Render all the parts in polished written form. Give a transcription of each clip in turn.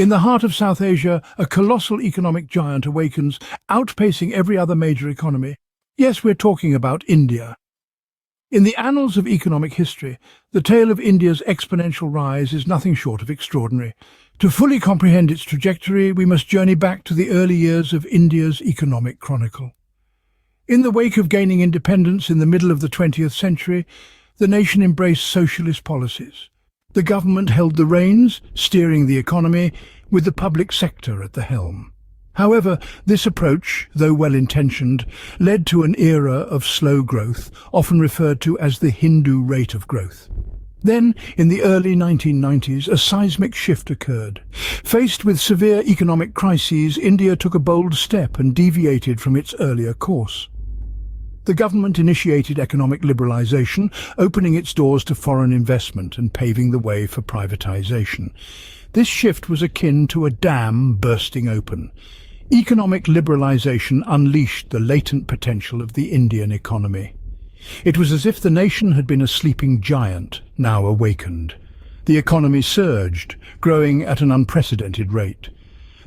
In the heart of South Asia, a colossal economic giant awakens, outpacing every other major economy. Yes, we're talking about India. In the annals of economic history, the tale of India's exponential rise is nothing short of extraordinary. To fully comprehend its trajectory, we must journey back to the early years of India's economic chronicle. In the wake of gaining independence in the middle of the 20th century, the nation embraced socialist policies. The government held the reins, steering the economy, with the public sector at the helm. However, this approach, though well-intentioned, led to an era of slow growth, often referred to as the Hindu rate of growth. Then, in the early 1990s, a seismic shift occurred. Faced with severe economic crises, India took a bold step and deviated from its earlier course. The government initiated economic liberalization, opening its doors to foreign investment and paving the way for privatization. This shift was akin to a dam bursting open. Economic liberalization unleashed the latent potential of the Indian economy. It was as if the nation had been a sleeping giant, now awakened. The economy surged, growing at an unprecedented rate.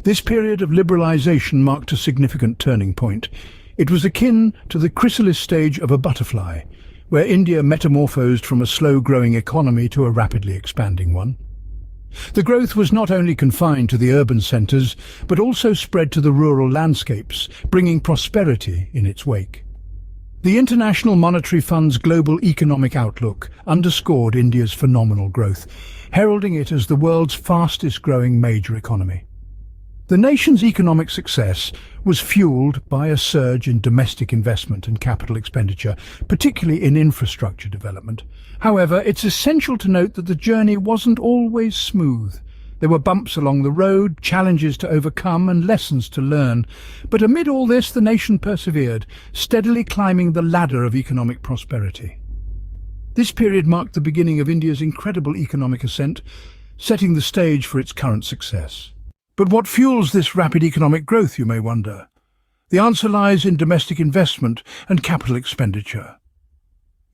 This period of liberalization marked a significant turning point. It was akin to the chrysalis stage of a butterfly, where India metamorphosed from a slow-growing economy to a rapidly expanding one. The growth was not only confined to the urban centres, but also spread to the rural landscapes, bringing prosperity in its wake. The International Monetary Fund's global economic outlook underscored India's phenomenal growth, heralding it as the world's fastest-growing major economy. The nation's economic success was fueled by a surge in domestic investment and capital expenditure, particularly in infrastructure development. However, it's essential to note that the journey wasn't always smooth. There were bumps along the road, challenges to overcome and lessons to learn. But amid all this, the nation persevered, steadily climbing the ladder of economic prosperity. This period marked the beginning of India's incredible economic ascent, setting the stage for its current success. But what fuels this rapid economic growth, you may wonder? The answer lies in domestic investment and capital expenditure.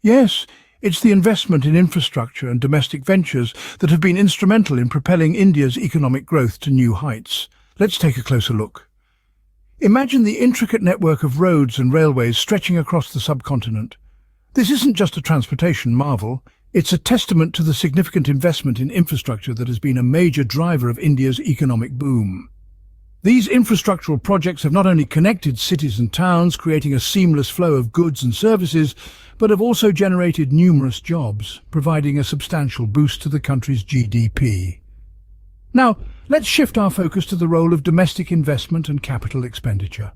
Yes, it's the investment in infrastructure and domestic ventures that have been instrumental in propelling India's economic growth to new heights. Let's take a closer look. Imagine the intricate network of roads and railways stretching across the subcontinent. This isn't just a transportation marvel. It's a testament to the significant investment in infrastructure that has been a major driver of India's economic boom. These infrastructural projects have not only connected cities and towns, creating a seamless flow of goods and services, but have also generated numerous jobs, providing a substantial boost to the country's GDP. Now, let's shift our focus to the role of domestic investment and capital expenditure.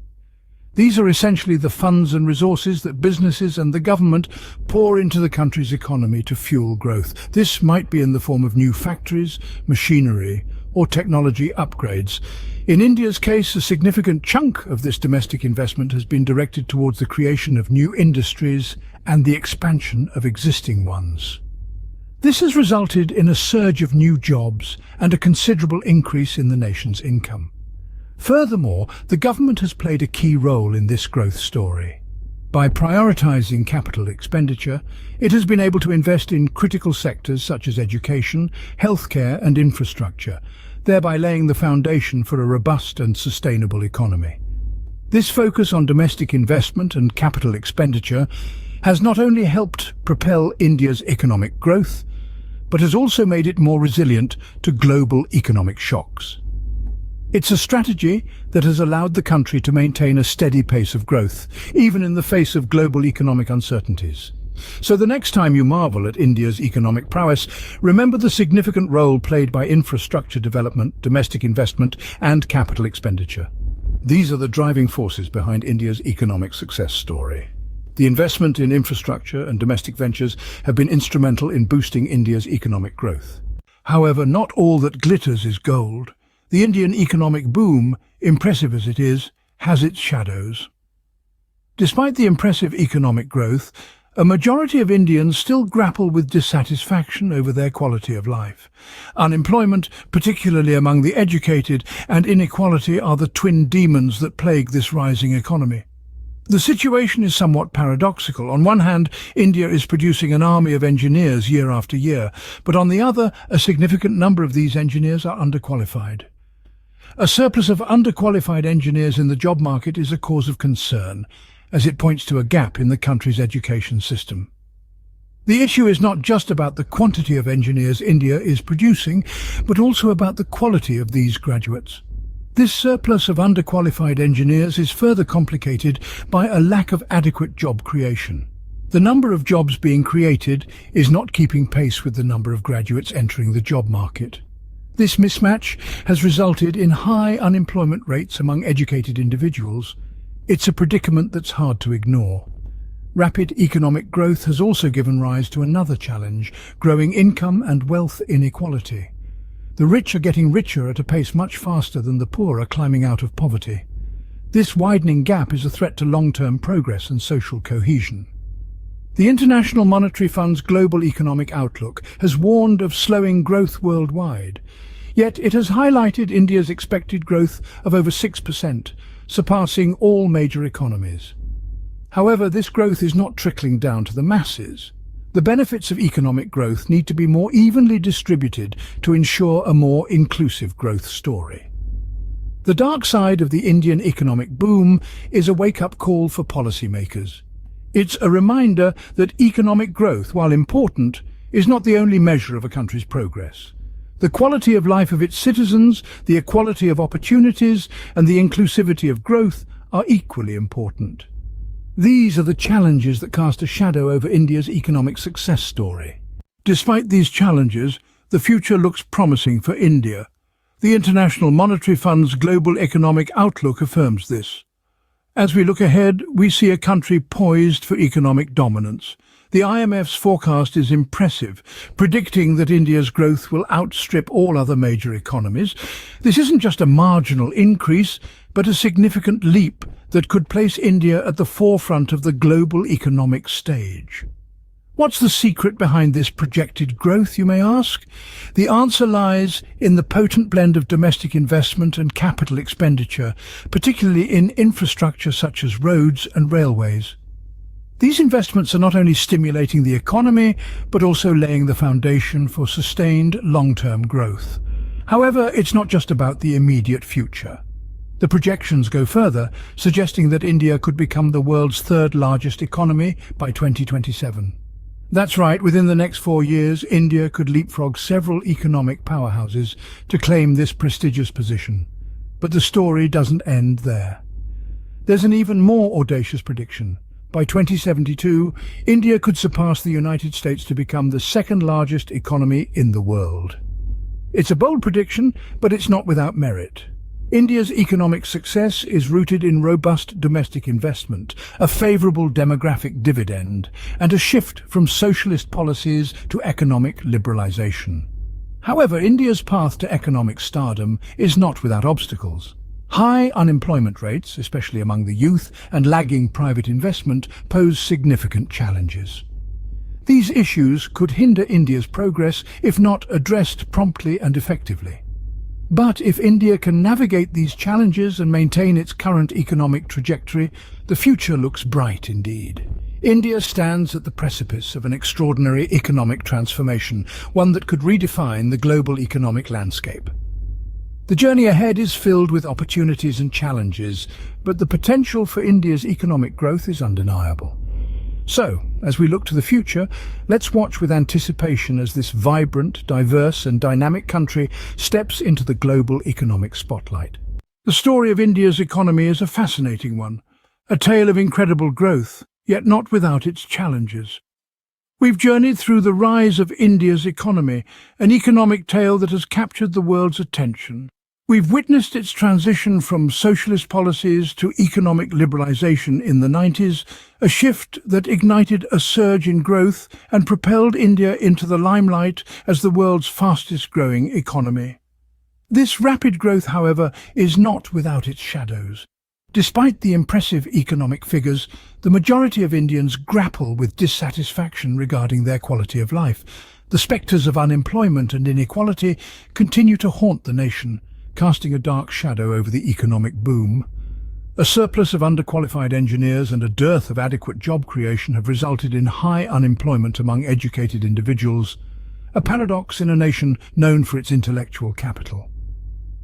These are essentially the funds and resources that businesses and the government pour into the country's economy to fuel growth. This might be in the form of new factories, machinery, or technology upgrades. In India's case, a significant chunk of this domestic investment has been directed towards the creation of new industries and the expansion of existing ones. This has resulted in a surge of new jobs and a considerable increase in the nation's income. Furthermore, the government has played a key role in this growth story. By prioritizing capital expenditure, it has been able to invest in critical sectors such as education, healthcare and infrastructure, thereby laying the foundation for a robust and sustainable economy. This focus on domestic investment and capital expenditure has not only helped propel India's economic growth, but has also made it more resilient to global economic shocks. It's a strategy that has allowed the country to maintain a steady pace of growth, even in the face of global economic uncertainties. So the next time you marvel at India's economic prowess, remember the significant role played by infrastructure development, domestic investment, and capital expenditure. These are the driving forces behind India's economic success story. The investment in infrastructure and domestic ventures have been instrumental in boosting India's economic growth. However, not all that glitters is gold. The Indian economic boom, impressive as it is, has its shadows. Despite the impressive economic growth, a majority of Indians still grapple with dissatisfaction over their quality of life. Unemployment, particularly among the educated, and inequality are the twin demons that plague this rising economy. The situation is somewhat paradoxical. On one hand, India is producing an army of engineers year after year, but on the other, a significant number of these engineers are underqualified. A surplus of underqualified engineers in the job market is a cause of concern, as it points to a gap in the country's education system. The issue is not just about the quantity of engineers India is producing, but also about the quality of these graduates. This surplus of underqualified engineers is further complicated by a lack of adequate job creation. The number of jobs being created is not keeping pace with the number of graduates entering the job market. This mismatch has resulted in high unemployment rates among educated individuals. It's a predicament that's hard to ignore. Rapid economic growth has also given rise to another challenge: growing income and wealth inequality. The rich are getting richer at a pace much faster than the poor are climbing out of poverty. This widening gap is a threat to long-term progress and social cohesion. The International Monetary Fund's Global Economic Outlook has warned of slowing growth worldwide. Yet it has highlighted India's expected growth of over 6%, surpassing all major economies. However, this growth is not trickling down to the masses. The benefits of economic growth need to be more evenly distributed to ensure a more inclusive growth story. The dark side of the Indian economic boom is a wake-up call for policymakers. It's a reminder that economic growth, while important, is not the only measure of a country's progress. The quality of life of its citizens, the equality of opportunities, and the inclusivity of growth are equally important. These are the challenges that cast a shadow over India's economic success story. Despite these challenges, the future looks promising for India. The International Monetary Fund's Global Economic Outlook affirms this. As we look ahead, we see a country poised for economic dominance. The IMF's forecast is impressive, predicting that India's growth will outstrip all other major economies. This isn't just a marginal increase, but a significant leap that could place India at the forefront of the global economic stage. What's the secret behind this projected growth, you may ask? The answer lies in the potent blend of domestic investment and capital expenditure, particularly in infrastructure such as roads and railways. These investments are not only stimulating the economy, but also laying the foundation for sustained long-term growth. However, it's not just about the immediate future. The projections go further, suggesting that India could become the world's third largest economy by 2027. That's right, within the next 4 years, India could leapfrog several economic powerhouses to claim this prestigious position. But the story doesn't end there. There's an even more audacious prediction. By 2072, India could surpass the United States to become the second largest economy in the world. It's a bold prediction, but it's not without merit. India's economic success is rooted in robust domestic investment, a favourable demographic dividend, and a shift from socialist policies to economic liberalization. However, India's path to economic stardom is not without obstacles. High unemployment rates, especially among the youth, and lagging private investment pose significant challenges. These issues could hinder India's progress if not addressed promptly and effectively. But if India can navigate these challenges and maintain its current economic trajectory, the future looks bright indeed. India stands at the precipice of an extraordinary economic transformation, one that could redefine the global economic landscape. The journey ahead is filled with opportunities and challenges, but the potential for India's economic growth is undeniable. So, as we look to the future, let's watch with anticipation as this vibrant, diverse and dynamic country steps into the global economic spotlight. The story of India's economy is a fascinating one, a tale of incredible growth, yet not without its challenges. We've journeyed through the rise of India's economy, an economic tale that has captured the world's attention. We've witnessed its transition from socialist policies to economic liberalization in the 90s, a shift that ignited a surge in growth and propelled India into the limelight as the world's fastest-growing economy. This rapid growth, however, is not without its shadows. Despite the impressive economic figures, the majority of Indians grapple with dissatisfaction regarding their quality of life. The spectres of unemployment and inequality continue to haunt the nation, casting a dark shadow over the economic boom. A surplus of underqualified engineers and a dearth of adequate job creation have resulted in high unemployment among educated individuals, a paradox in a nation known for its intellectual capital.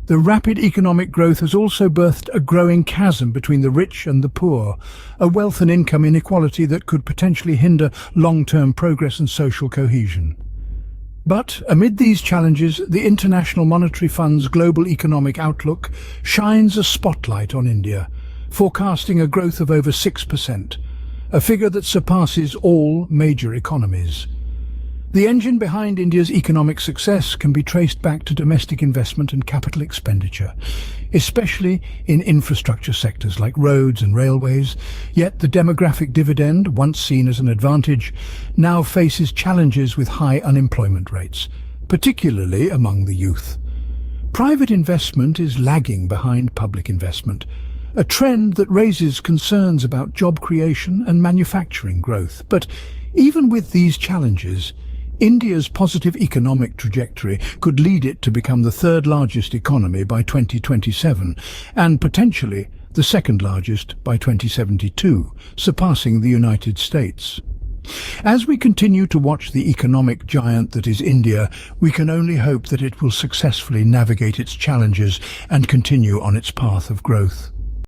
The rapid economic growth has also birthed a growing chasm between the rich and the poor, a wealth and income inequality that could potentially hinder long-term progress and social cohesion. But amid these challenges, the International Monetary Fund's Global Economic Outlook shines a spotlight on India, forecasting a growth of over 6%, a figure that surpasses all major economies. The engine behind India's economic success can be traced back to domestic investment and capital expenditure, especially in infrastructure sectors like roads and railways. Yet the demographic dividend, once seen as an advantage, now faces challenges with high unemployment rates, particularly among the youth. Private investment is lagging behind public investment, a trend that raises concerns about job creation and manufacturing growth. But even with these challenges, India's positive economic trajectory could lead it to become the third largest economy by 2027 and potentially the second largest by 2072, surpassing the United States. As we continue to watch the economic giant that is India, we can only hope that it will successfully navigate its challenges and continue on its path of growth.